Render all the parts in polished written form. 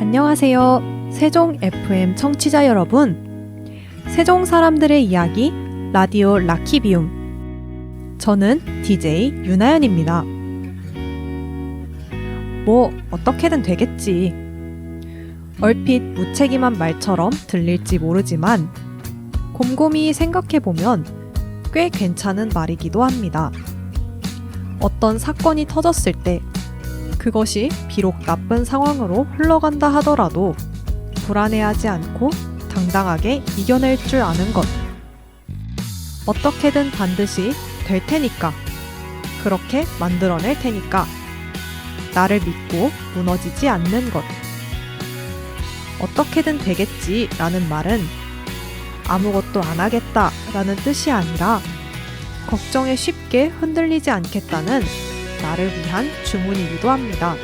안녕하세요. 세종 FM 청취자 여러분. 세종 사람들의 이야기 라디오 라키비움. 저는 DJ 윤하연입니다. 뭐 어떻게든 되겠지. 얼핏 무책임한 말처럼 들릴지 모르지만 곰곰이 생각해보면 꽤 괜찮은 말이기도 합니다. 어떤 사건이 터졌을 때 그것이 비록 나쁜 상황으로 흘러간다 하더라도 불안해하지 않고 당당하게 이겨낼 줄 아는 것. 어떻게든 반드시 될 테니까. 그렇게 만들어낼 테니까. 나를 믿고 무너지지 않는 것. 어떻게든 되겠지 라는 말은 아무것도 안 하겠다 라는 뜻이 아니라 걱정에 쉽게 흔들리지 않겠다는 나를 위한 주문이기도 합니다.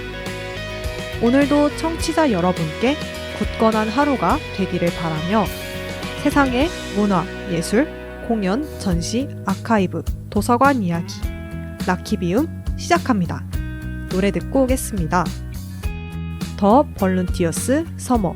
오늘도 청취자 여러분께 굳건한 하루가 되기를 바라며 세상의 문화, 예술, 공연, 전시, 아카이브, 도서관 이야기 라키비움 시작합니다. 노래 듣고 오겠습니다. 더 벌룬티어스 서머.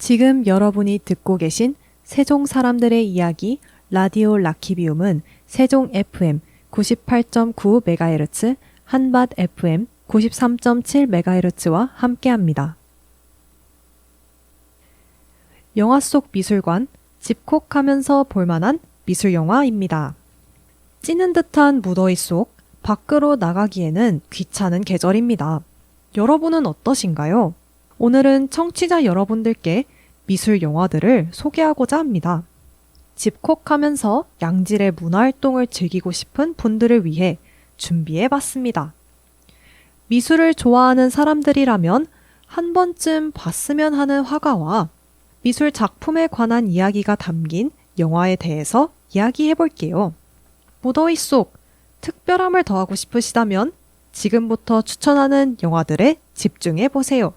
지금 여러분이 듣고 계신 세종 사람들의 이야기 라디오 라키비움은 세종 FM 98.9MHz, 한밭 FM 93.7MHz와 함께합니다. 영화 속 미술관, 집콕하면서 볼만한 미술영화입니다. 찌는 듯한 무더위 속 밖으로 나가기에는 귀찮은 계절입니다. 여러분은 어떠신가요? 오늘은 청취자 여러분들께 미술 영화들을 소개하고자 합니다. 집콕하면서 양질의 문화활동을 즐기고 싶은 분들을 위해 준비해봤습니다. 미술을 좋아하는 사람들이라면 한 번쯤 봤으면 하는 화가와 미술 작품에 관한 이야기가 담긴 영화에 대해서 이야기해볼게요. 무더위 속 특별함을 더하고 싶으시다면 지금부터 추천하는 영화들에 집중해보세요.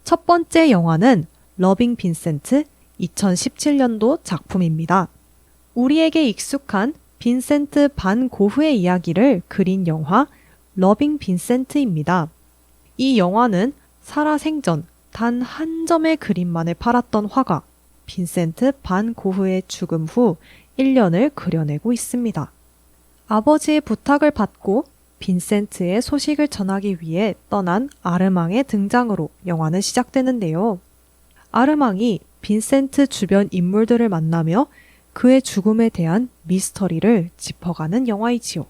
첫 번째 영화는 러빙 빈센트 2017년도 작품입니다. 우리에게 익숙한 빈센트 반 고흐의 이야기를 그린 영화 러빙 빈센트입니다. 이 영화는 살아생전 단 한 점의 그림만을 팔았던 화가 빈센트 반 고흐의 죽음 후 1년을 그려내고 있습니다. 아버지의 부탁을 받고 빈센트의 소식을 전하기 위해 떠난 아르망의 등장으로 영화는 시작되는데요. 아르망이 빈센트 주변 인물들을 만나며 그의 죽음에 대한 미스터리를 짚어가는 영화이지요.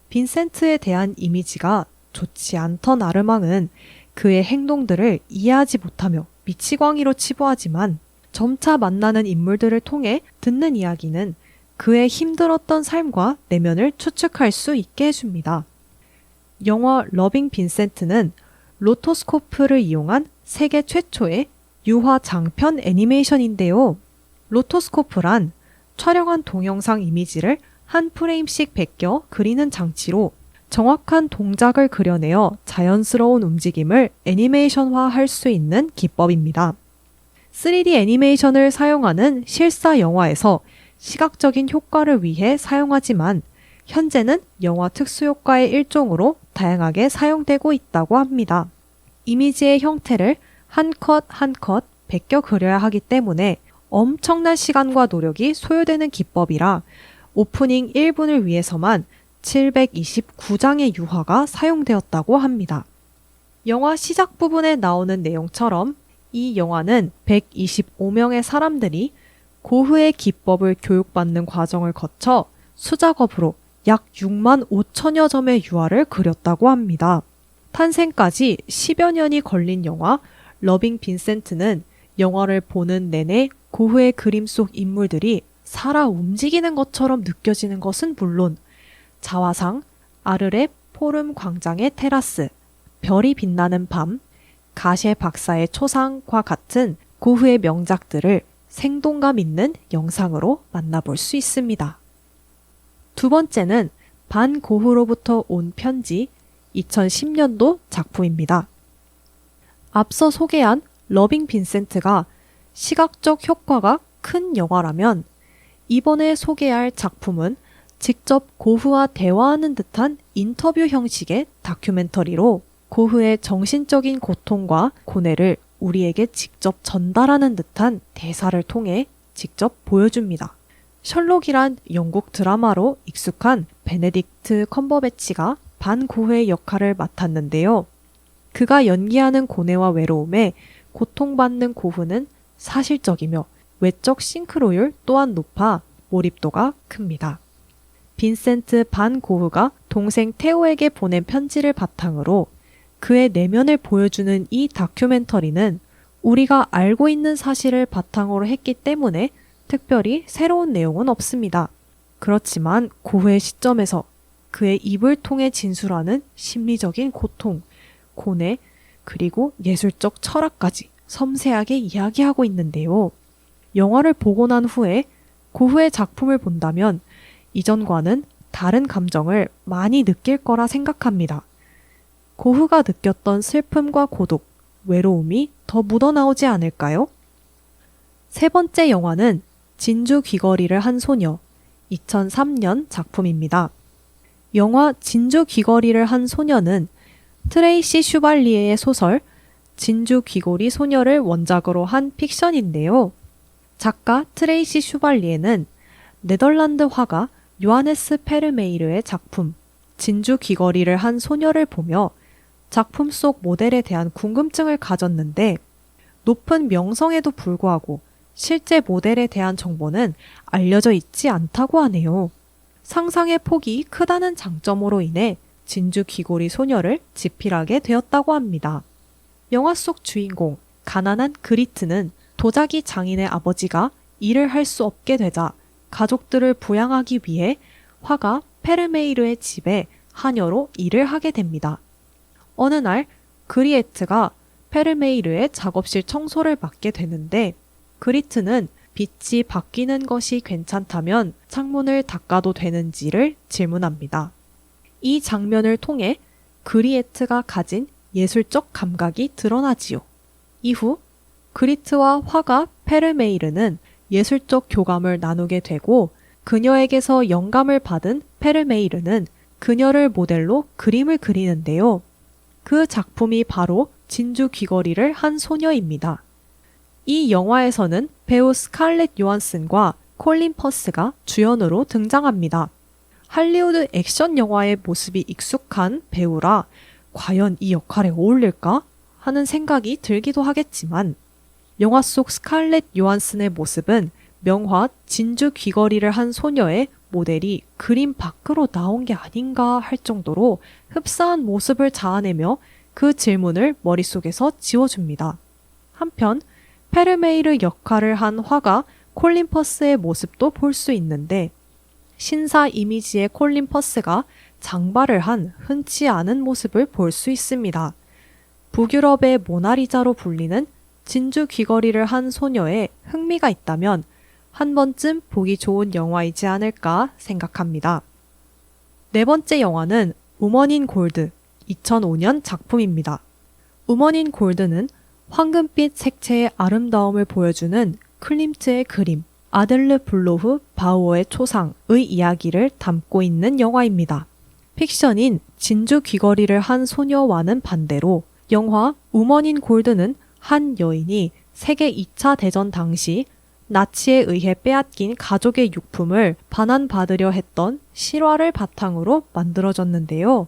빈센트에 대한 이미지가 좋지 않던 아르망은 그의 행동들을 이해하지 못하며 미치광이로 치부하지만 점차 만나는 인물들을 통해 듣는 이야기는 그의 힘들었던 삶과 내면을 추측할 수 있게 해줍니다. 영화 러빙 빈센트는 로토스코프를 이용한 세계 최초의 유화 장편 애니메이션인데요. 로토스코프란 촬영한 동영상 이미지를 한 프레임씩 베껴 그리는 장치로 정확한 동작을 그려내어 자연스러운 움직임을 애니메이션화할 수 있는 기법입니다. 3D 애니메이션을 사용하는 실사 영화에서 시각적인 효과를 위해 사용하지만 현재는 영화 특수효과의 일종으로 다양하게 사용되고 있다고 합니다. 이미지의 형태를 한 컷 한 컷 베껴 그려야 하기 때문에 엄청난 시간과 노력이 소요되는 기법이라 오프닝 1분을 위해서만 729장의 유화가 사용되었다고 합니다. 영화 시작 부분에 나오는 내용처럼 이 영화는 125명의 사람들이 고흐의 기법을 교육받는 과정을 거쳐 수작업으로 약 6만 5천여 점의 유화를 그렸다고 합니다. 탄생까지 10여 년이 걸린 영화 러빙 빈센트는 영화를 보는 내내 고흐의 그림 속 인물들이 살아 움직이는 것처럼 느껴지는 것은 물론 자화상, 아르레 포름 광장의 테라스, 별이 빛나는 밤, 가셰 박사의 초상과 같은 고흐의 명작들을 생동감 있는 영상으로 만나볼 수 있습니다. 두 번째는 반 고흐로부터 온 편지 2010년도 작품입니다. 앞서 소개한 러빙 빈센트가 시각적 효과가 큰 영화라면 이번에 소개할 작품은 직접 고흐와 대화하는 듯한 인터뷰 형식의 다큐멘터리로 고흐의 정신적인 고통과 고뇌를 우리에게 직접 전달하는 듯한 대사를 통해 직접 보여줍니다. 셜록이란 영국 드라마로 익숙한 베네딕트 컴버배치가 반 고흐의 역할을 맡았는데요. 그가 연기하는 고뇌와 외로움에 고통받는 고흐는 사실적이며 외적 싱크로율 또한 높아 몰입도가 큽니다. 빈센트 반 고흐가 동생 테오에게 보낸 편지를 바탕으로 그의 내면을 보여주는 이 다큐멘터리는 우리가 알고 있는 사실을 바탕으로 했기 때문에 특별히 새로운 내용은 없습니다. 그렇지만 고흐의 시점에서 그의 입을 통해 진술하는 심리적인 고통, 고뇌, 그리고 예술적 철학까지 섬세하게 이야기하고 있는데요. 영화를 보고 난 후에 고흐의 작품을 본다면 이전과는 다른 감정을 많이 느낄 거라 생각합니다. 고흐가 느꼈던 슬픔과 고독, 외로움이 더 묻어나오지 않을까요? 세 번째 영화는 진주 귀걸이를 한 소녀, 2003년 작품입니다. 영화 진주 귀걸이를 한 소녀는 트레이시 슈발리에의 소설 진주 귀고리 소녀를 원작으로 한 픽션인데요. 작가 트레이시 슈발리에는 네덜란드 화가 요하네스 페르메이르의 작품 진주 귀걸이를 한 소녀를 보며 작품 속 모델에 대한 궁금증을 가졌는데 높은 명성에도 불구하고 실제 모델에 대한 정보는 알려져 있지 않다고 하네요. 상상의 폭이 크다는 장점으로 인해 진주 귀고리 소녀를 집필하게 되었다고 합니다. 영화 속 주인공 가난한 그리트는 도자기 장인의 아버지가 일을 할 수 없게 되자 가족들을 부양하기 위해 화가 페르메이르의 집에 하녀로 일을 하게 됩니다. 어느 날 그리에트가 페르메이르의 작업실 청소를 맡게 되는데 그리트는 빛이 바뀌는 것이 괜찮다면 창문을 닦아도 되는지를 질문합니다. 이 장면을 통해 그리에트가 가진 예술적 감각이 드러나지요. 이후 그리트와 화가 페르메이르는 예술적 교감을 나누게 되고 그녀에게서 영감을 받은 페르메이르는 그녀를 모델로 그림을 그리는데요. 그 작품이 바로 진주 귀걸이를 한 소녀입니다. 이 영화에서는 배우 스칼렛 요한슨과 콜린 퍼스가 주연으로 등장합니다. 할리우드 액션 영화의 모습이 익숙한 배우라 과연 이 역할에 어울릴까 하는 생각이 들기도 하겠지만 영화 속 스칼렛 요한슨의 모습은 명화 진주 귀걸이를 한 소녀의 모델이 그림 밖으로 나온 게 아닌가 할 정도로 흡사한 모습을 자아내며 그 질문을 머릿속에서 지워줍니다. 한편 페르메이르 역할을 한 화가 콜린 퍼스의 모습도 볼 수 있는데 신사 이미지의 콜린 퍼스가 장발을 한 흔치 않은 모습을 볼 수 있습니다. 북유럽의 모나리자로 불리는 진주 귀걸이를 한 소녀에 흥미가 있다면 한 번쯤 보기 좋은 영화이지 않을까 생각합니다. 네 번째 영화는 우먼 인 골드, 2005년 작품입니다. 우먼 인 골드는 황금빛 색채의 아름다움을 보여주는 클림트의 그림, 아들르 블로흐 바우어의 초상의 이야기를 담고 있는 영화입니다. 픽션인 진주 귀걸이를 한 소녀와는 반대로 영화 우먼 인 골드는 한 여인이 세계 2차 대전 당시 나치에 의해 빼앗긴 가족의 유품을 반환받으려 했던 실화를 바탕으로 만들어졌는데요.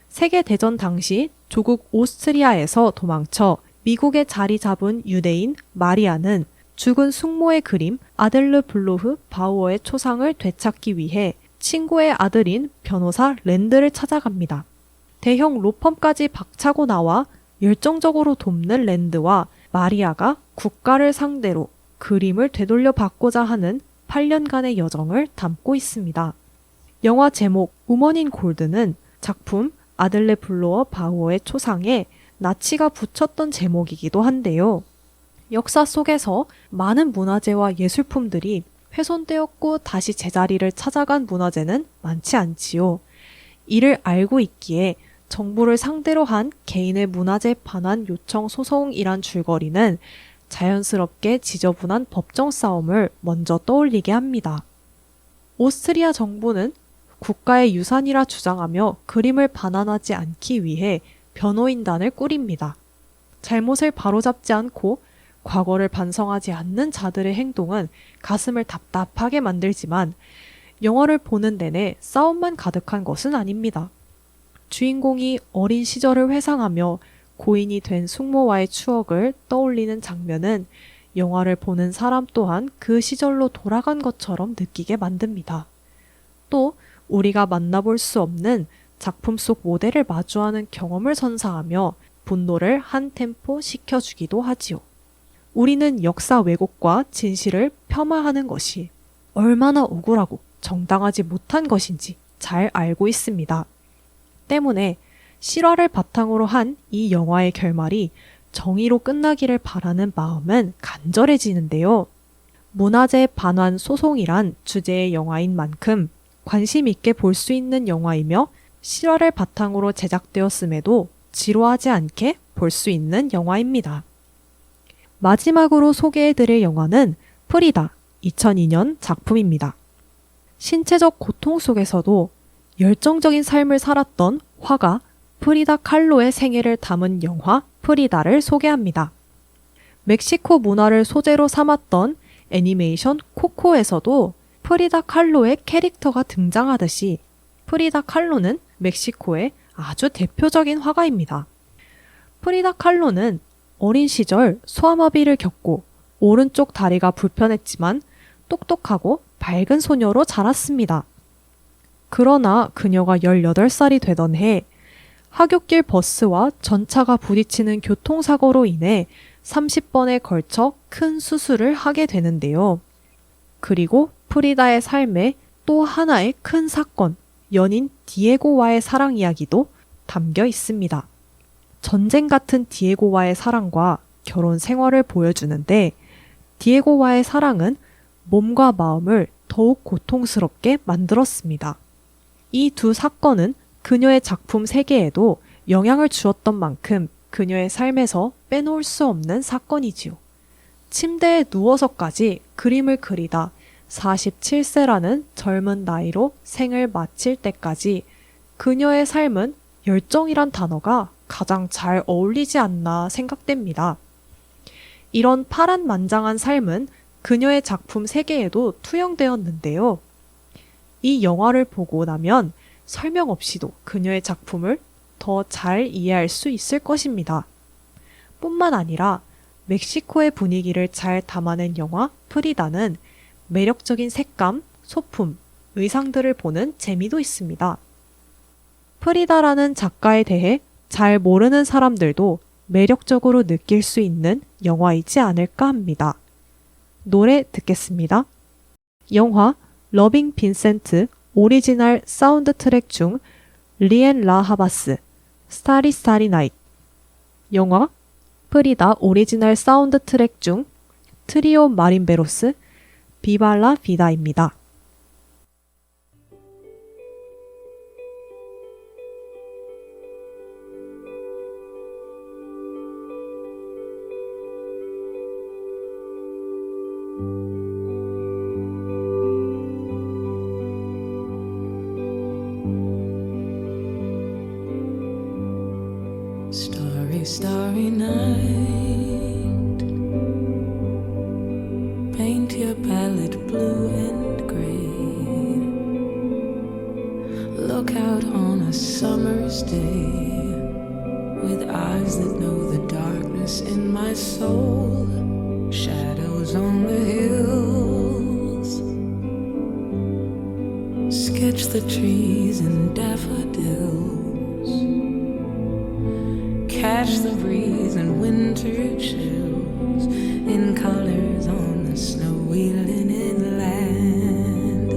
세계대전 당시 조국 오스트리아에서 도망쳐 미국에 자리 잡은 유대인 마리아는 죽은 숙모의 그림 아들르 블로흐 바우어의 초상을 되찾기 위해 친구의 아들인 변호사 랜드를 찾아갑니다. 대형 로펌까지 박차고 나와 열정적으로 돕는 랜드와 마리아가 국가를 상대로 그림을 되돌려 받고자 하는 8년간의 여정을 담고 있습니다. 영화 제목 우먼 인 골드는 작품 아들레 블로어 바우어의 초상에 나치가 붙였던 제목이기도 한데요. 역사 속에서 많은 문화재와 예술품들이 훼손되었고 다시 제자리를 찾아간 문화재는 많지 않지요. 이를 알고 있기에 정부를 상대로 한 개인의 문화재 반환 요청 소송이란 줄거리는 자연스럽게 지저분한 법정 싸움을 먼저 떠올리게 합니다. 오스트리아 정부는 국가의 유산이라 주장하며 그림을 반환하지 않기 위해 변호인단을 꾸립니다. 잘못을 바로잡지 않고 과거를 반성하지 않는 자들의 행동은 가슴을 답답하게 만들지만 영화를 보는 내내 싸움만 가득한 것은 아닙니다. 주인공이 어린 시절을 회상하며 고인이 된 숙모와의 추억을 떠올리는 장면은 영화를 보는 사람 또한 그 시절로 돌아간 것처럼 느끼게 만듭니다. 또 우리가 만나볼 수 없는 작품 속 모델을 마주하는 경험을 선사하며 분노를 한 템포 식혀주기도 하지요. 우리는 역사 왜곡과 진실을 폄하하는 것이 얼마나 억울하고 정당하지 못한 것인지 잘 알고 있습니다. 때문에 실화를 바탕으로 한 이 영화의 결말이 정의로 끝나기를 바라는 마음은 간절해지는데요. 문화재 반환 소송이란 주제의 영화인 만큼 관심 있게 볼 수 있는 영화이며 실화를 바탕으로 제작되었음에도 지루하지 않게 볼 수 있는 영화입니다. 마지막으로 소개해드릴 영화는 프리다, 2002년 작품입니다. 신체적 고통 속에서도 열정적인 삶을 살았던 화가 프리다 칼로의 생애를 담은 영화 프리다를 소개합니다. 멕시코 문화를 소재로 삼았던 애니메이션 코코에서도 프리다 칼로의 캐릭터가 등장하듯이 프리다 칼로는 멕시코의 아주 대표적인 화가입니다. 프리다 칼로는 어린 시절 소아마비를 겪고 오른쪽 다리가 불편했지만 똑똑하고 밝은 소녀로 자랐습니다. 그러나 그녀가 18살이 되던 해 하굣길 버스와 전차가 부딪히는 교통사고로 인해 30번에 걸쳐 큰 수술을 하게 되는데요. 그리고 프리다의 삶에 또 하나의 큰 사건, 연인 디에고와의 사랑 이야기도 담겨 있습니다. 전쟁 같은 디에고와의 사랑과 결혼 생활을 보여주는데 디에고와의 사랑은 몸과 마음을 더욱 고통스럽게 만들었습니다. 이 두 사건은 그녀의 작품 세계에도 영향을 주었던 만큼 그녀의 삶에서 빼놓을 수 없는 사건이지요. 침대에 누워서까지 그림을 그리다 47세라는 젊은 나이로 생을 마칠 때까지 그녀의 삶은 열정이란 단어가 가장 잘 어울리지 않나 생각됩니다. 이런 파란만장한 삶은 그녀의 작품 세계에도 투영되었는데요. 이 영화를 보고 나면 설명 없이도 그녀의 작품을 더 잘 이해할 수 있을 것입니다. 뿐만 아니라 멕시코의 분위기를 잘 담아낸 영화 프리다는 매력적인 색감, 소품, 의상들을 보는 재미도 있습니다. 프리다라는 작가에 대해 잘 모르는 사람들도 매력적으로 느낄 수 있는 영화이지 않을까 합니다. 노래 듣겠습니다. 영화 러빙 빈센트 오리지널 사운드 트랙 중 리엔 라하바스 스타리 스타리 나잇, 영화 프리다 오리지널 사운드 트랙 중 트리오 마린베로스 비발라 비다입니다. Starry, starry night. Paint your palette blue and gray. Look out on a summer's day with eyes that know the darkness in my soul. Shadows on the hills. Sketch the trees and daffodils. Catch the breeze and winter chills in colors on the snowy linen land.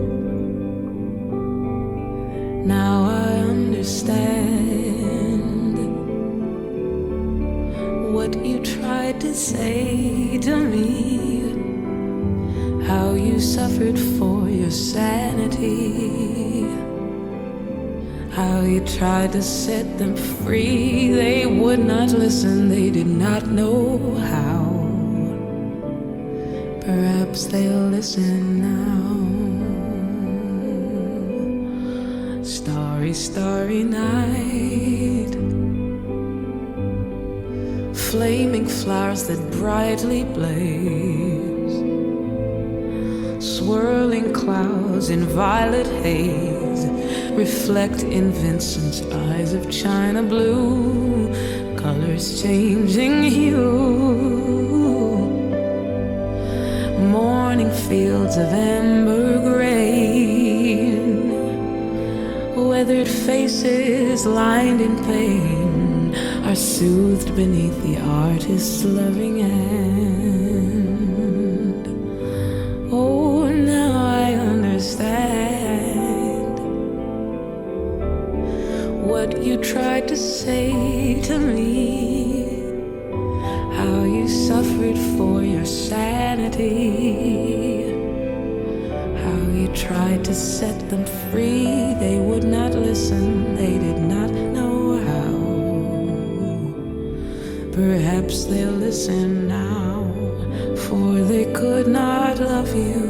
Now I understand what you tried to say to me, how you suffered for your sanity, how you tried to set them free. They would not listen, they did not know how. Perhaps they'll listen now. Starry, starry night. Flaming flowers that brightly blaze. Swirling clouds in violet haze reflect in Vincent's eyes of china blue, colors changing hue. Morning fields of amber grain, weathered faces lined in pain are soothed beneath the artist's loving hand. Oh, now I understand what you tried to say to me, how you suffered for your sanity, how you tried to set them free. They would not listen, they did not know how. Perhaps they'll listen now, for they could not love you,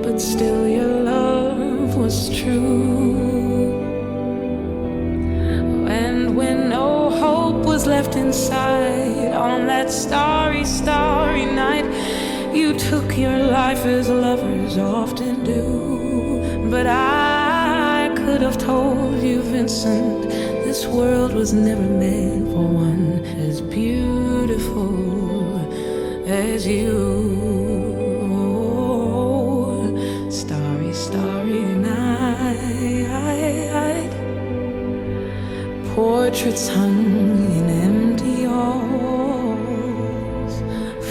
but still your love was true. And when no was left inside on that starry, starry night. You took your life as lovers often do. But I could have told you, Vincent, this world was never meant for one as beautiful as you. Starry, starry night. Portraits hung in empty halls,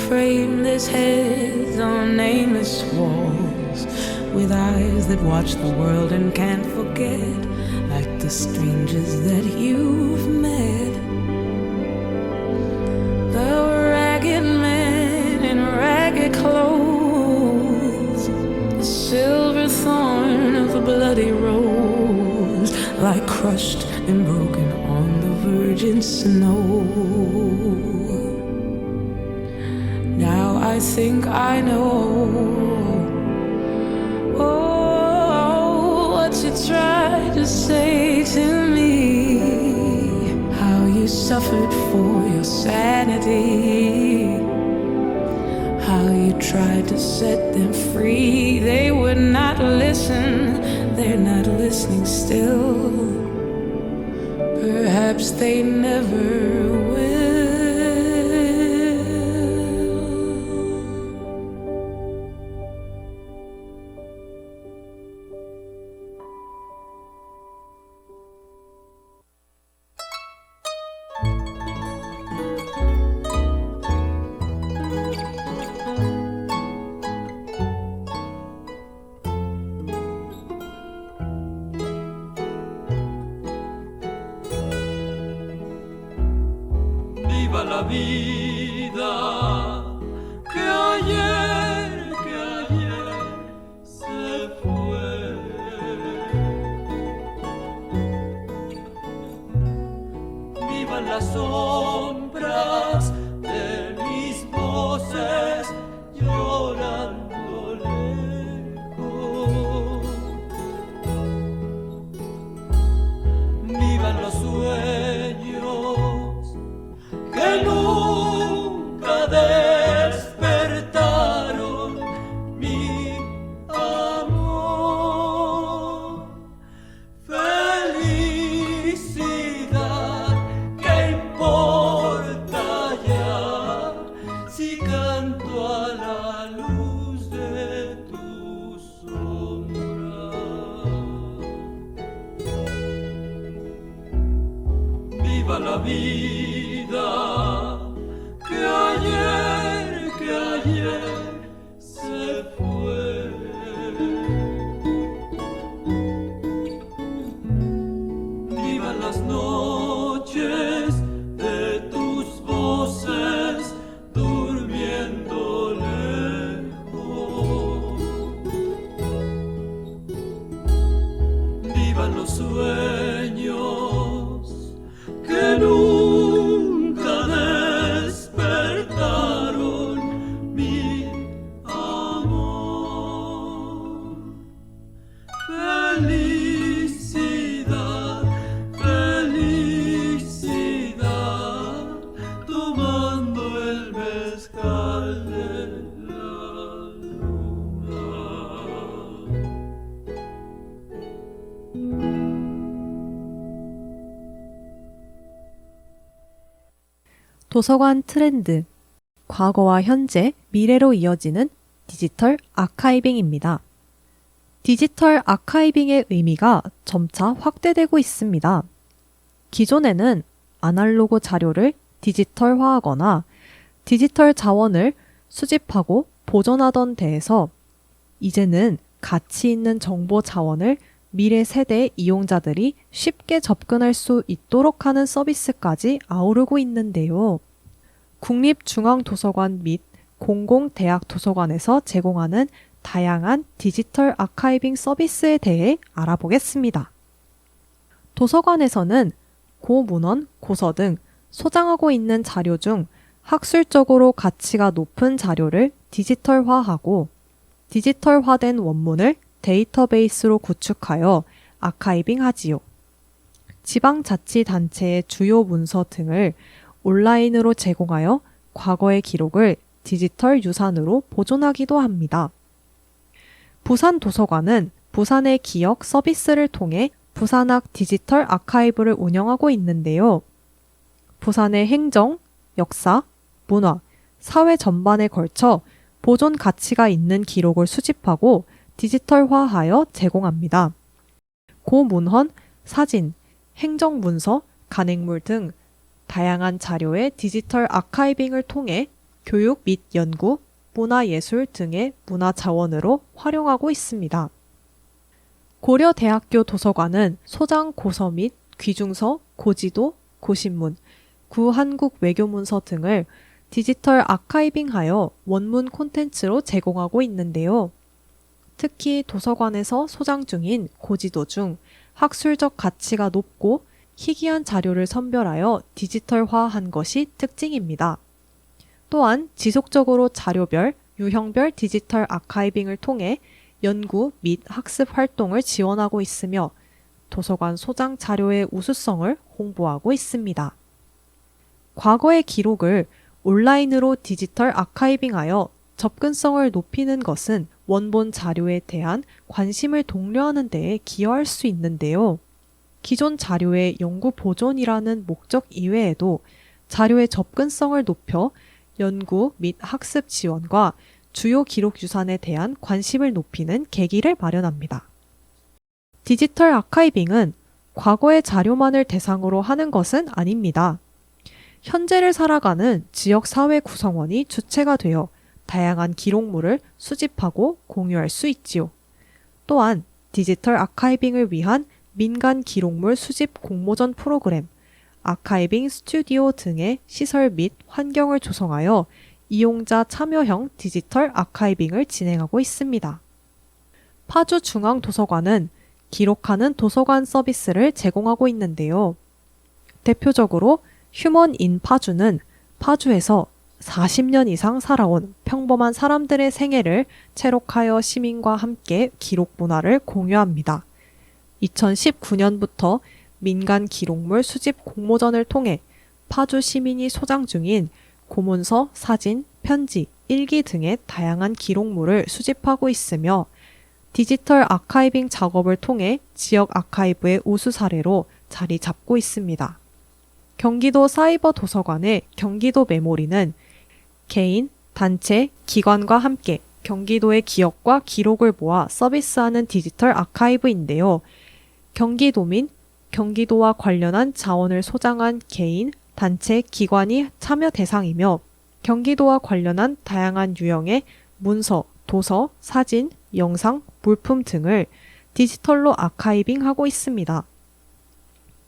frameless heads on nameless walls, with eyes that watch the world and can't forget, like the strangers that you've met. The ragged men in ragged clothes, the silver thorn of the bloody rose, like crushed and broken on the virgin snow. Now I think I know what you tried to say to me, how you suffered for your sanity, how you tried to set them free. They would not listen, they're not listening still. Perhaps they never will. Viva la vida, que ayer se fue. Vivan las sombras de mis voces llorando lejos. Vivan los sueños que nunca despertaron mi amor. Felicidad, ¿qué importa ya si canto a la luz de tu sombra? Viva la vida, que ayer se fue. Vivan las noches de tus voces durmiendo lejos. Vivan los sueños que nunca despertaron mi amor. Felicidad, felicidad, tomando el mezcal de la luna. 도서관 트렌드, 과거와 현재, 미래로 이어지는 디지털 아카이빙입니다. 디지털 아카이빙의 의미가 점차 확대되고 있습니다. 기존에는 아날로그 자료를 디지털화하거나 디지털 자원을 수집하고 보존하던 데에서 이제는 가치 있는 정보 자원을 미래 세대 이용자들이 쉽게 접근할 수 있도록 하는 서비스까지 아우르고 있는데요. 국립중앙도서관 및 공공대학도서관에서 제공하는 다양한 디지털 아카이빙 서비스에 대해 알아보겠습니다. 도서관에서는 고문헌, 고서 등 소장하고 있는 자료 중 학술적으로 가치가 높은 자료를 디지털화하고 디지털화된 원문을 데이터베이스로 구축하여 아카이빙 하지요. 지방자치단체의 주요 문서 등을 온라인으로 제공하여 과거의 기록을 디지털 유산으로 보존하기도 합니다. 부산도서관은 부산의 기억 서비스를 통해 부산학 디지털 아카이브를 운영하고 있는데요. 부산의 행정, 역사, 문화, 사회 전반에 걸쳐 보존 가치가 있는 기록을 수집하고 디지털화하여 제공합니다. 고문헌, 사진, 행정문서, 간행물 등 다양한 자료의 디지털 아카이빙을 통해 교육 및 연구, 문화예술 등의 문화자원으로 활용하고 있습니다. 고려대학교 도서관은 소장 고서 및 귀중서, 고지도, 고신문, 구한국외교문서 등을 디지털 아카이빙하여 원문 콘텐츠로 제공하고 있는데요. 특히 도서관에서 소장 중인 고지도 중 학술적 가치가 높고 희귀한 자료를 선별하여 디지털화한 것이 특징입니다. 또한 지속적으로 자료별, 유형별 디지털 아카이빙을 통해 연구 및 학습 활동을 지원하고 있으며 도서관 소장 자료의 우수성을 홍보하고 있습니다. 과거의 기록을 온라인으로 디지털 아카이빙하여 접근성을 높이는 것은 원본 자료에 대한 관심을 독려하는 데에 기여할 수 있는데요. 기존 자료의 연구 보존이라는 목적 이외에도 자료의 접근성을 높여 연구 및 학습 지원과 주요 기록 유산에 대한 관심을 높이는 계기를 마련합니다. 디지털 아카이빙은 과거의 자료만을 대상으로 하는 것은 아닙니다. 현재를 살아가는 지역 사회 구성원이 주체가 되어 다양한 기록물을 수집하고 공유할 수 있지요. 또한 디지털 아카이빙을 위한 민간 기록물 수집 공모전 프로그램, 아카이빙 스튜디오 등의 시설 및 환경을 조성하여 이용자 참여형 디지털 아카이빙을 진행하고 있습니다. 파주중앙도서관은 기록하는 도서관 서비스를 제공하고 있는데요. 대표적으로 휴먼 인 파주는 파주에서 40년 이상 살아온 평범한 사람들의 생애를 채록하여 시민과 함께 기록 문화를 공유합니다. 2019년부터 민간 기록물 수집 공모전을 통해 파주 시민이 소장 중인 고문서, 사진, 편지, 일기 등의 다양한 기록물을 수집하고 있으며 디지털 아카이빙 작업을 통해 지역 아카이브의 우수 사례로 자리 잡고 있습니다. 경기도 사이버 도서관의 경기도 메모리는 개인, 단체, 기관과 함께 경기도의 기억과 기록을 모아 서비스하는 디지털 아카이브인데요. 경기도민, 경기도와 관련한 자원을 소장한 개인, 단체, 기관이 참여 대상이며 경기도와 관련한 다양한 유형의 문서, 도서, 사진, 영상, 물품 등을 디지털로 아카이빙하고 있습니다.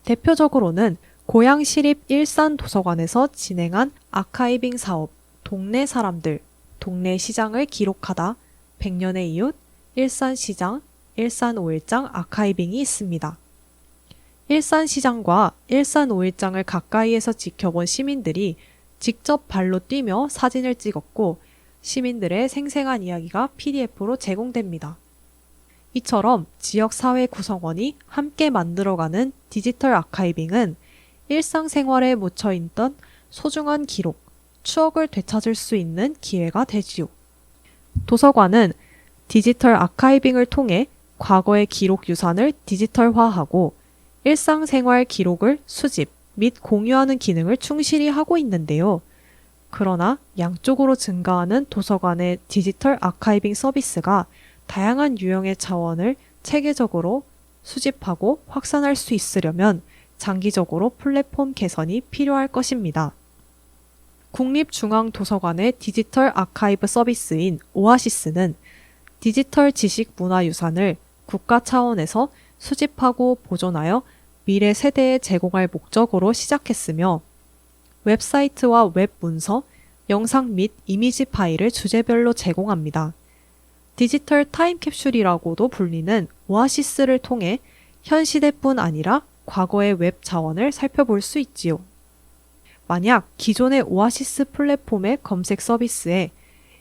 대표적으로는 고양시립 일산도서관에서 진행한 아카이빙 사업 동네 사람들, 동네 시장을 기록하다, 100년의 이웃, 일산시장, 일산 5일장 아카이빙이 있습니다. 일산시장과 일산 5일장을 가까이에서 지켜본 시민들이 직접 발로 뛰며 사진을 찍었고 시민들의 생생한 이야기가 PDF로 제공됩니다. 이처럼 지역사회 구성원이 함께 만들어가는 디지털 아카이빙은 일상생활에 묻혀있던 소중한 기록, 추억을 되찾을 수 있는 기회가 되지요. 도서관은 디지털 아카이빙을 통해 과거의 기록 유산을 디지털화하고 일상생활 기록을 수집 및 공유하는 기능을 충실히 하고 있는데요. 그러나 양쪽으로 증가하는 도서관의 디지털 아카이빙 서비스가 다양한 유형의 자원을 체계적으로 수집하고 확산할 수 있으려면 장기적으로 플랫폼 개선이 필요할 것입니다. 국립중앙도서관의 디지털 아카이브 서비스인 오아시스는 디지털 지식 문화유산을 국가 차원에서 수집하고 보존하여 미래 세대에 제공할 목적으로 시작했으며 웹사이트와 웹 문서, 영상 및 이미지 파일을 주제별로 제공합니다. 디지털 타임캡슐이라고도 불리는 오아시스를 통해 현 시대뿐 아니라 과거의 웹 자원을 살펴볼 수 있지요. 만약 기존의 오아시스 플랫폼의 검색 서비스에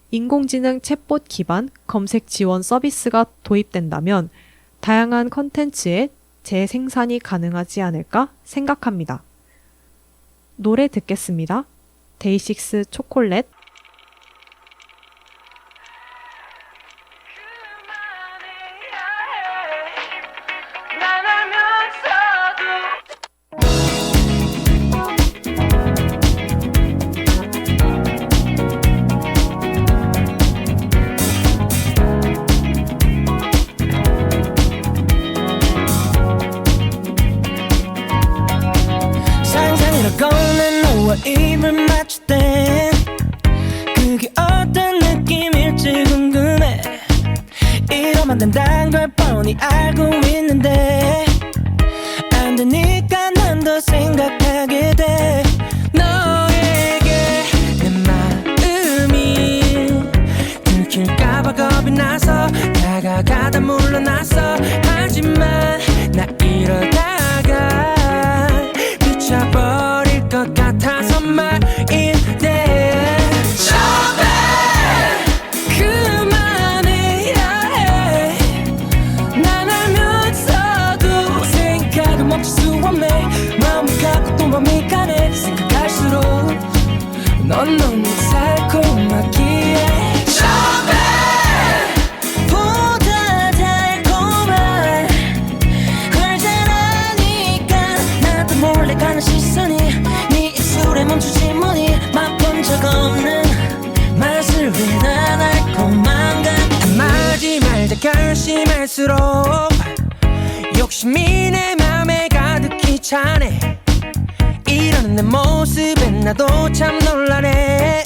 인공지능 챗봇 기반 검색 지원 서비스가 도입된다면 다양한 컨텐츠의 재생산이 가능하지 않을까 생각합니다. 노래 듣겠습니다. 데이식스 초콜릿. 상상으로 꺼낸 너와 입을 맞출 때 그게 어떤 느낌일지 궁금해. 이러면 안 된다는 걸 뻔히 알고 있는데 안 되니까 난 더 생각하게 돼. 너에게 내 마음이 들킬까봐 겁이 나서 다가가다 물러나서. 하지만 나 이러다가 미쳐버릴 것 같아서 말인데 그만해야 해. 난 알면서도 생각을 멈출 수 없네. 마음이 가고 또 마음이 가네. 생각할수록 넌 너무 달콤하기에 보다 달콤한 걸 잘 아니까 나도 몰래 가는 시선이 네 입술에 멈추지 뭐니. 맛본 적 없는 맛을 왜 난 알고만 가. 말하지 말자 결심할수록 욕심이 내 맘에 가득히 차네. 이러는 내 모습에 나도 참 놀라네.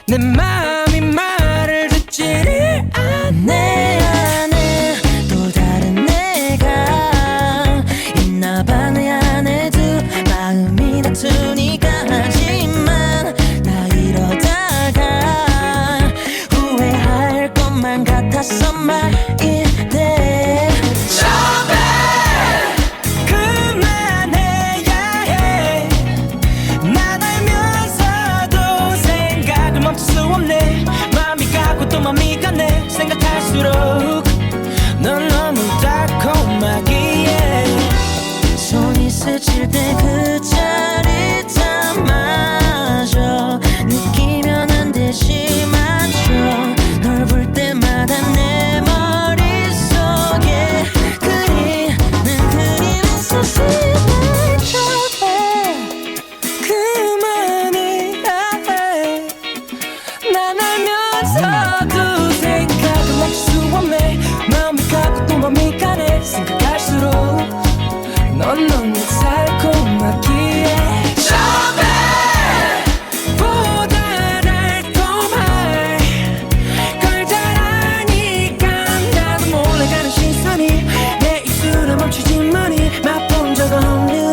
내 마음이 말을 듣지를 않네. 안에 또 다른 내가 있나봐. 내 안에 두 마음이 다투니까. 하지만 나 이러다가 후회할 것만 같아서 말인데 그만해야 해. 난 알면서도 생각을 멈출 수 없네. 맘이 가고 또 맘이 가네. 생각할수록 넌 너무 달콤하기에 손이 스칠 때 그 짜릿함마저 느끼면 안 되지 마죠. 널 볼 때마다 내 머릿속에 그리는 그림은 소심할 적에 그만해야 해. 난 알면서도 생각을 멈출 수 없네. 마음이 가고 또 맘이 가네. 생각할수록 넌 너무 달콤하기에 보다 달콤할 걸 잘 아니까 나도 몰래 가는 시선이 내 입술에 멈추지 뭐니. 맛본 적 없는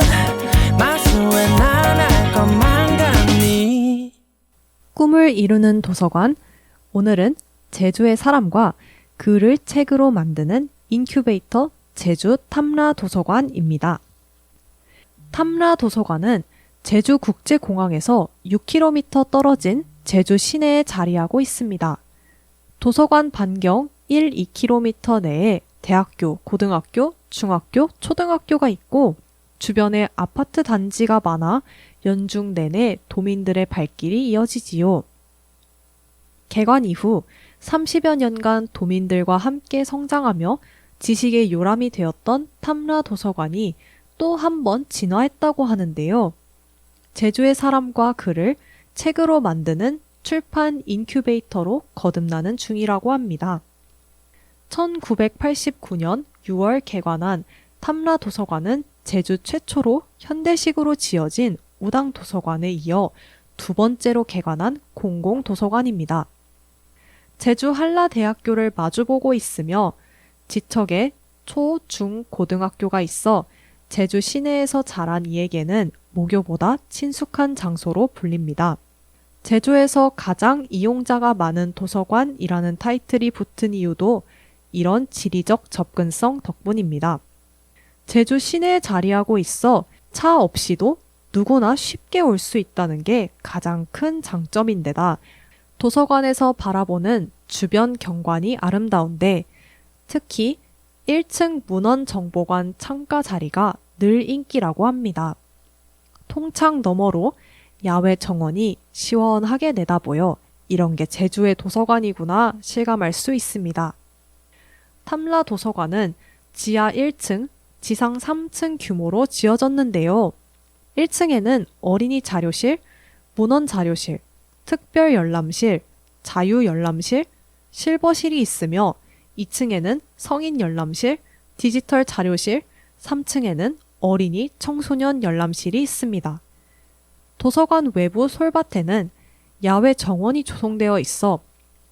맛을 왜 난 알 것만 같니. 꿈을 이루는 도서관. 오늘은 제주의 사람과 글을 책으로 만드는 인큐베이터 제주 탐라 도서관입니다. 탐라 도서관은 제주국제공항에서 6km 떨어진 제주 시내에 자리하고 있습니다. 도서관 반경 1, 2km 내에 대학교, 고등학교, 중학교, 초등학교가 있고 주변에 아파트 단지가 많아 연중 내내 도민들의 발길이 이어지지요. 개관 이후 30여 년간 도민들과 함께 성장하며 지식의 요람이 되었던 탐라 도서관이 또 한 번 진화했다고 하는데요. 제주의 사람과 글을 책으로 만드는 출판 인큐베이터로 거듭나는 중이라고 합니다. 1989년 6월 개관한 탐라 도서관은 제주 최초로 현대식으로 지어진 우당 도서관에 이어 두 번째로 개관한 공공도서관입니다. 제주 한라대학교를 마주보고 있으며 지척에 초, 중, 고등학교가 있어 제주 시내에서 자란 이에게는 모교보다 친숙한 장소로 불립니다. 제주에서 가장 이용자가 많은 도서관이라는 타이틀이 붙은 이유도 이런 지리적 접근성 덕분입니다. 제주 시내에 자리하고 있어 차 없이도 누구나 쉽게 올 수 있다는 게 가장 큰 장점인데다 도서관에서 바라보는 주변 경관이 아름다운데 특히 1층 문헌정보관 창가 자리가 늘 인기라고 합니다. 통창 너머로 야외 정원이 시원하게 내다보여 이런 게 제주의 도서관이구나 실감할 수 있습니다. 탐라 도서관은 지하 1층, 지상 3층 규모로 지어졌는데요. 1층에는 어린이 자료실, 문헌 자료실, 특별 열람실, 자유 열람실, 실버실이 있으며 2층에는 성인 열람실, 디지털 자료실, 3층에는 어린이 청소년 열람실이 있습니다. 도서관 외부 솔밭에는 야외 정원이 조성되어 있어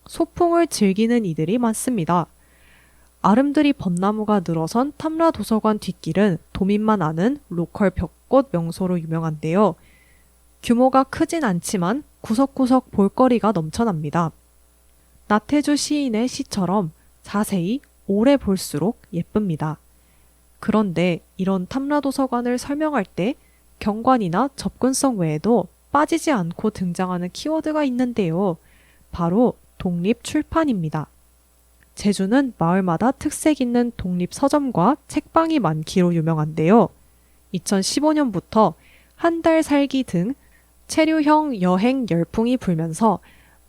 소풍을 즐기는 이들이 많습니다. 아름드리 벚나무가 늘어선 탐라 도서관 뒷길은 도민만 아는 로컬 벚꽃 명소로 유명한데요. 규모가 크진 않지만 구석구석 볼거리가 넘쳐납니다. 나태주 시인의 시처럼 자세히 오래 볼수록 예쁩니다. 그런데 이런 탐라 도서관을 설명할 때 경관이나 접근성 외에도 빠지지 않고 등장하는 키워드가 있는데요. 바로 독립출판입니다. 제주는 마을마다 특색 있는 독립서점과 책방이 많기로 유명한데요. 2015년부터 한 달 살기 등 체류형 여행 열풍이 불면서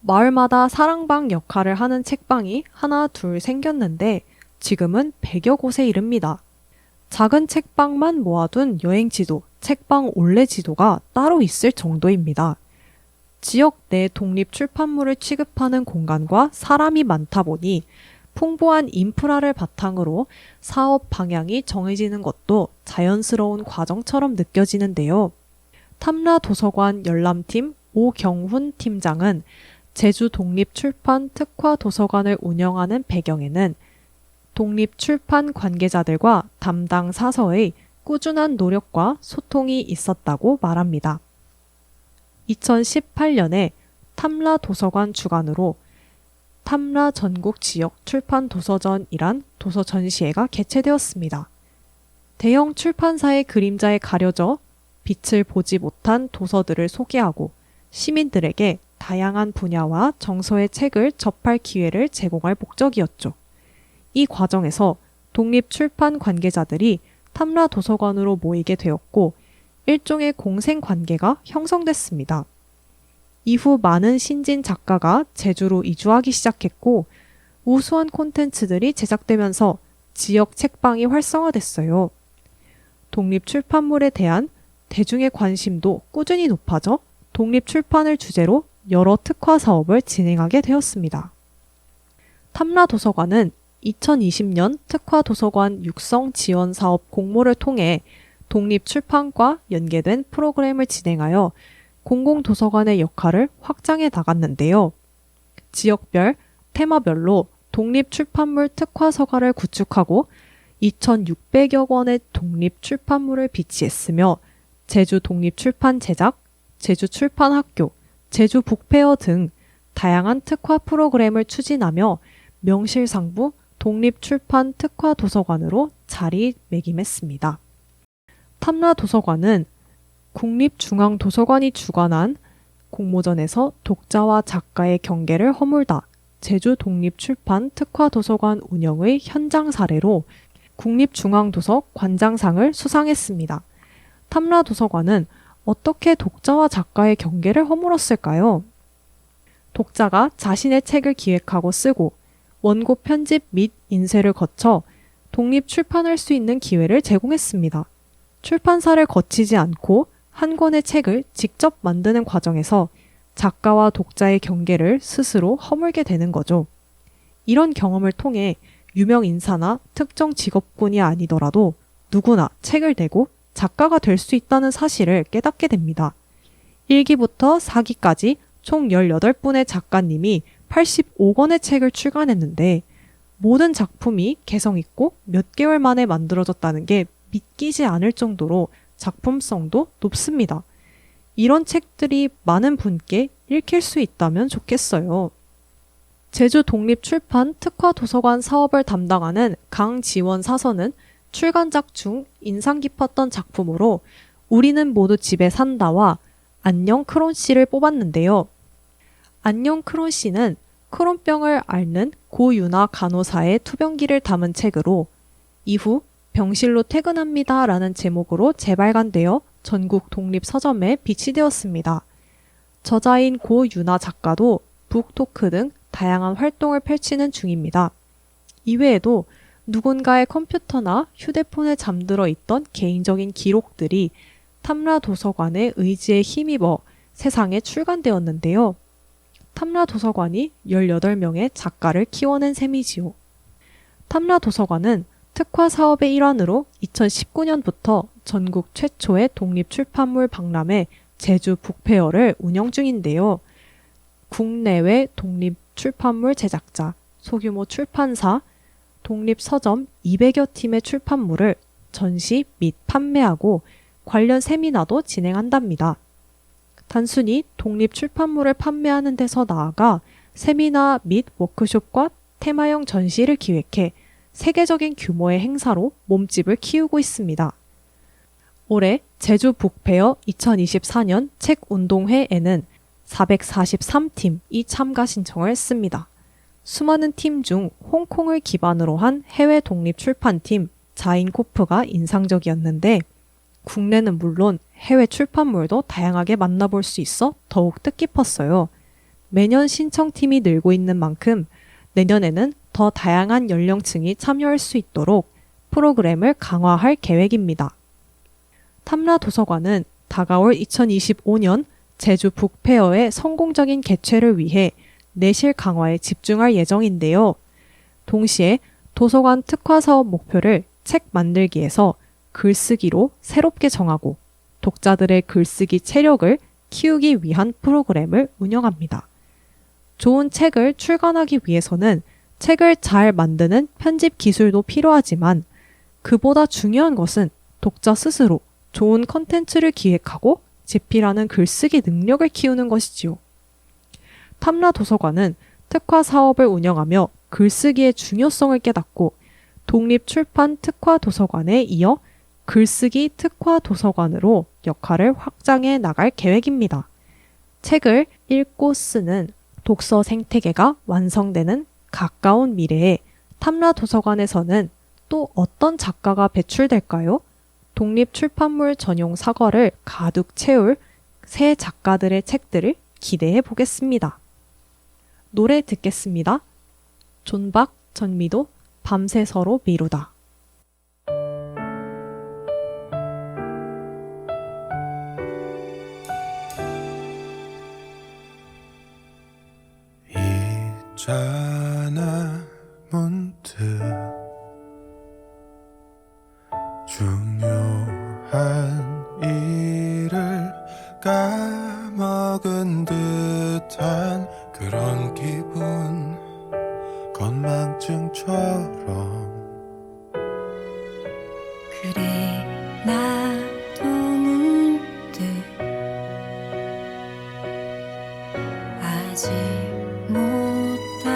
마을마다 사랑방 역할을 하는 책방이 하나 둘 생겼는데 지금은 100여 곳에 이릅니다. 작은 책방만 모아둔 여행지도, 책방 올레지도가 따로 있을 정도입니다. 지역 내 독립 출판물을 취급하는 공간과 사람이 많다 보니 풍부한 인프라를 바탕으로 사업 방향이 정해지는 것도 자연스러운 과정처럼 느껴지는데요. 탐라 도서관 열람팀 오경훈 팀장은 제주 독립출판 특화 도서관을 운영하는 배경에는 독립출판 관계자들과 담당 사서의 꾸준한 노력과 소통이 있었다고 말합니다. 2018년에 탐라 도서관 주관으로 탐라 전국 지역 출판 도서전이란 도서 전시회가 개최되었습니다. 대형 출판사의 그림자에 가려져 빛을 보지 못한 도서들을 소개하고 시민들에게 다양한 분야와 정서의 책을 접할 기회를 제공할 목적이었죠. 이 과정에서 독립출판 관계자들이 탐라 도서관으로 모이게 되었고 일종의 공생관계가 형성됐습니다. 이후 많은 신진 작가가 제주로 이주하기 시작했고 우수한 콘텐츠들이 제작되면서 지역 책방이 활성화됐어요. 독립출판물에 대한 대중의 관심도 꾸준히 높아져 독립출판을 주제로 여러 특화 사업을 진행하게 되었습니다. 탐라 도서관은 2020년 특화 도서관 육성 지원 사업 공모를 통해 독립출판과 연계된 프로그램을 진행하여 공공도서관의 역할을 확장해 나갔는데요. 지역별, 테마별로 독립출판물 특화서가를 구축하고 2,600여 권의 독립출판물을 비치했으며 제주 독립출판 제작, 제주 출판학교, 제주 북페어 등 다양한 특화 프로그램을 추진하며 명실상부 독립출판 특화 도서관으로 자리매김했습니다. 탐라 도서관은 국립중앙도서관이 주관한 공모전에서 독자와 작가의 경계를 허물다 제주 독립출판 특화 도서관 운영의 현장 사례로 국립중앙도서 관장상을 수상했습니다. 탐라 도서관은 어떻게 독자와 작가의 경계를 허물었을까요? 독자가 자신의 책을 기획하고 쓰고 원고 편집 및 인쇄를 거쳐 독립 출판할 수 있는 기회를 제공했습니다. 출판사를 거치지 않고 한 권의 책을 직접 만드는 과정에서 작가와 독자의 경계를 스스로 허물게 되는 거죠. 이런 경험을 통해 유명 인사나 특정 직업군이 아니더라도 누구나 책을 내고 작가가 될 수 있다는 사실을 깨닫게 됩니다. 1기부터 4기까지 총 18분의 작가님이 85권의 책을 출간했는데 모든 작품이 개성있고 몇 개월 만에 만들어졌다는 게 믿기지 않을 정도로 작품성도 높습니다. 이런 책들이 많은 분께 읽힐 수 있다면 좋겠어요. 제주 독립출판 특화 도서관 사업을 담당하는 강지원 사서는 출간작 중 인상 깊었던 작품으로 우리는 모두 집에 산다와 안녕 크론 씨를 뽑았는데요. 안녕 크론 씨는 크론병을 앓는 고유나 간호사의 투병기를 담은 책으로 이후 병실로 퇴근합니다 라는 제목으로 재발간되어 전국 독립서점에 비치되었습니다. 저자인 고유나 작가도 북토크 등 다양한 활동을 펼치는 중입니다. 이외에도 누군가의 컴퓨터나 휴대폰에 잠들어 있던 개인적인 기록들이 탐라도서관의 의지에 힘입어 세상에 출간되었는데요. 탐라도서관이 18명의 작가를 키워낸 셈이지요. 탐라도서관은 특화 사업의 일환으로 2019년부터 전국 최초의 독립출판물 박람회 제주 북페어를 운영 중인데요. 국내외 독립출판물 제작자, 소규모 출판사, 독립서점 200여 팀의 출판물을 전시 및 판매하고 관련 세미나도 진행한답니다. 단순히 독립출판물을 판매하는 데서 나아가 세미나 및 워크숍과 테마형 전시를 기획해 세계적인 규모의 행사로 몸집을 키우고 있습니다. 올해 제주 북페어 2024년 책운동회에는 443팀이 참가 신청을 했습니다. 수많은 팀 중 홍콩을 기반으로 한 해외 독립출판팀 자인코프가 인상적이었는데 국내는 물론 해외 출판물도 다양하게 만나볼 수 있어 더욱 뜻깊었어요. 매년 신청팀이 늘고 있는 만큼 내년에는 더 다양한 연령층이 참여할 수 있도록 프로그램을 강화할 계획입니다. 탐라도서관은 다가올 2025년 제주 북페어의 성공적인 개최를 위해 내실 강화에 집중할 예정인데요. 동시에 도서관 특화 사업 목표를 책 만들기에서 글쓰기로 새롭게 정하고 독자들의 글쓰기 체력을 키우기 위한 프로그램을 운영합니다. 좋은 책을 출간하기 위해서는 책을 잘 만드는 편집 기술도 필요하지만 그보다 중요한 것은 독자 스스로 좋은 컨텐츠를 기획하고 제필하는 글쓰기 능력을 키우는 것이지요. 탐라도서관은 특화 사업을 운영하며 글쓰기의 중요성을 깨닫고 독립출판 특화 도서관에 이어 글쓰기 특화 도서관으로 역할을 확장해 나갈 계획입니다. 책을 읽고 쓰는 독서 생태계가 완성되는 가까운 미래에 탐라도서관에서는 또 어떤 작가가 배출될까요? 독립출판물 전용 사과를 가득 채울 새 작가들의 책들을 기대해 보겠습니다. 노래 듣겠습니다. 존박, 전미도, 밤새 서로 미루다. 있잖아 문득 중요한 일을 까먹은 듯한 그런 기분 건망증처럼 그래 나도 문득 아직 못한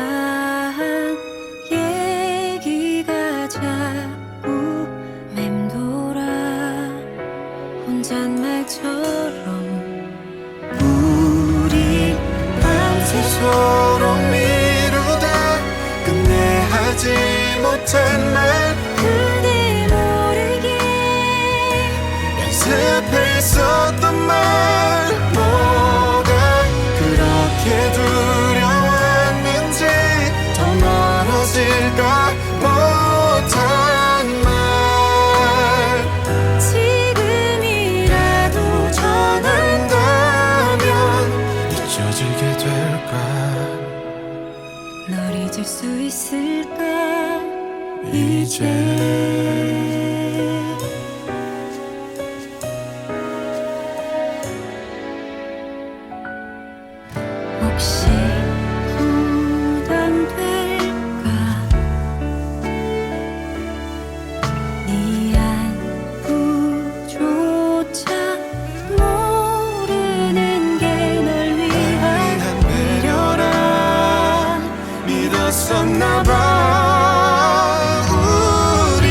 얘기가 자꾸 맴돌아 혼잣말처럼 우리 밤새 서로 미루다 끝내 하지 못한 말 근데 모르게 연습했었던 말 뭐가 그렇게 두려웠는지 더 멀어질까 못한 말 지금이라도 전한다면 잊혀지게 될까 널 잊을 수 있을까 이제 혹시 부담될까 네 안부조차 모르는 게 널 위한 배려라 믿었었나봐 우리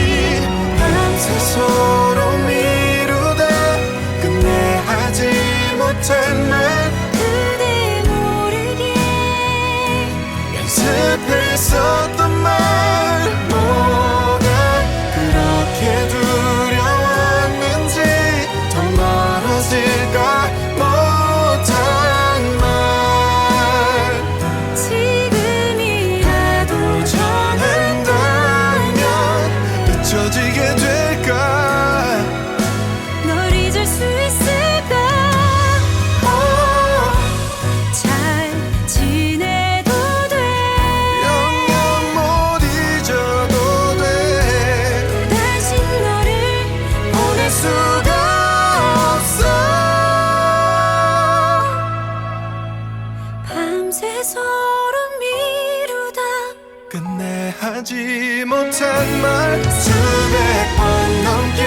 끝내 하지 못한 말 수백 번 넘게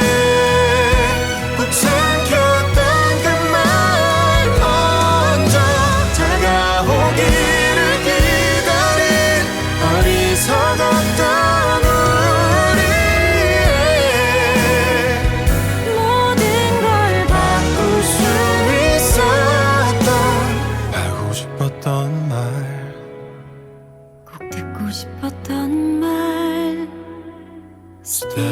꼭 삼켰던 그 말 먼저 다가오기를 기다린 어리석었던 우리의 모든 걸 바꿀 수 있었던 하고 싶었던 말 꼭 듣고 싶었던 말 Stay.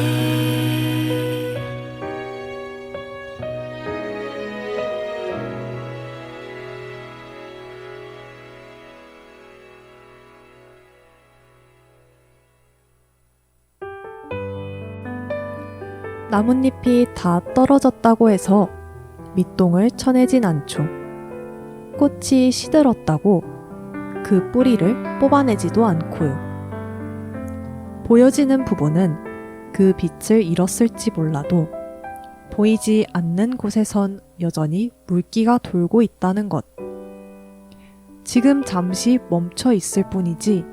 나뭇잎이 다 떨어졌다고 해서 밑동을 쳐내진 않죠. 꽃이 시들었다고 그 뿌리를 뽑아내지도 않고요. 보여지는 부분은 그 빛을 잃었을지 몰라도 보이지 않는 곳에선 여전히 물기가 돌고 있다는 것. 지금 잠시 멈춰 있을 뿐이지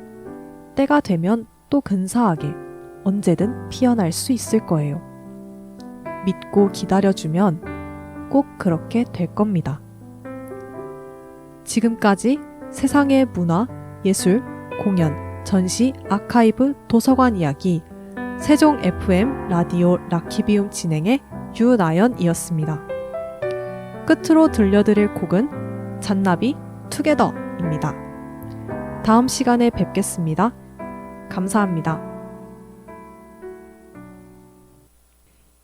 때가 되면 또 근사하게 언제든 피어날 수 있을 거예요. 믿고 기다려주면 꼭 그렇게 될 겁니다. 지금까지 세상의 문화, 예술, 공연, 전시, 아카이브, 도서관 이야기 세종 FM 라디오 라키비움 진행의 유나연이었습니다. 끝으로 들려드릴 곡은 잔나비 투게더입니다. 다음 시간에 뵙겠습니다. 감사합니다.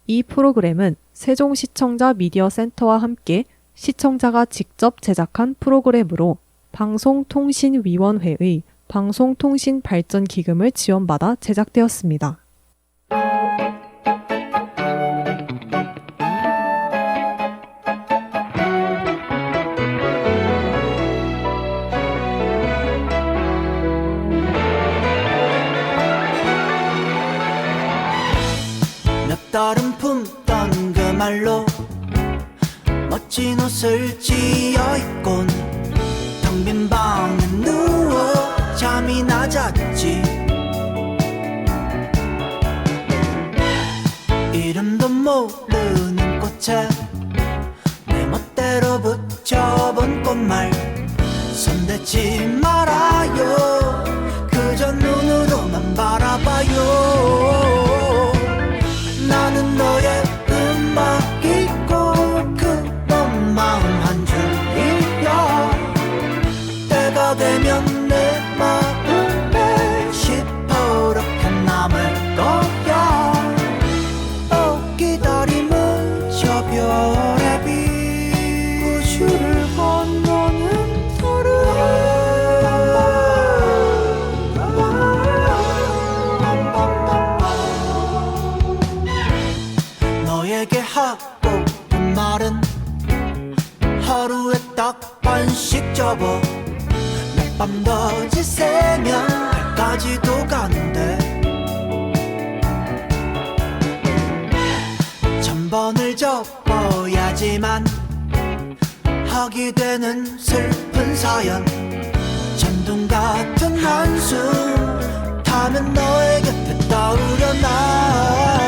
이 프로그램은 세종시청자 미디어센터와 함께 시청자가 직접 제작한 프로그램으로 방송통신위원회의 방송통신발전기금을 지원받아 제작되었습니다. 몇 달은 품던 그 말로 멋진 옷을 지어입곤 텅 빈 방에 누워 잠이 낮았지. 이름도 모르는 꽃에 내 멋대로 붙여본 꽃말 손대지 말아요. 그저 눈으로만 바라봐요. 나는 너의 음악이고 그런 마음 한 줄이야. 때가 되면 내 마음에 시퍼렇게 남을 거야. 기다림은 저 별의 빛 우주를 건너는 너에게 하고픈 말은 하루에 딱 반씩 접어 몇 밤 더 지새면 발까지도 가는데 천 번을 접어야지만 하게 되는 슬픈 사연. 전동 같은 한숨 타면 너의 곁에 떠오르나.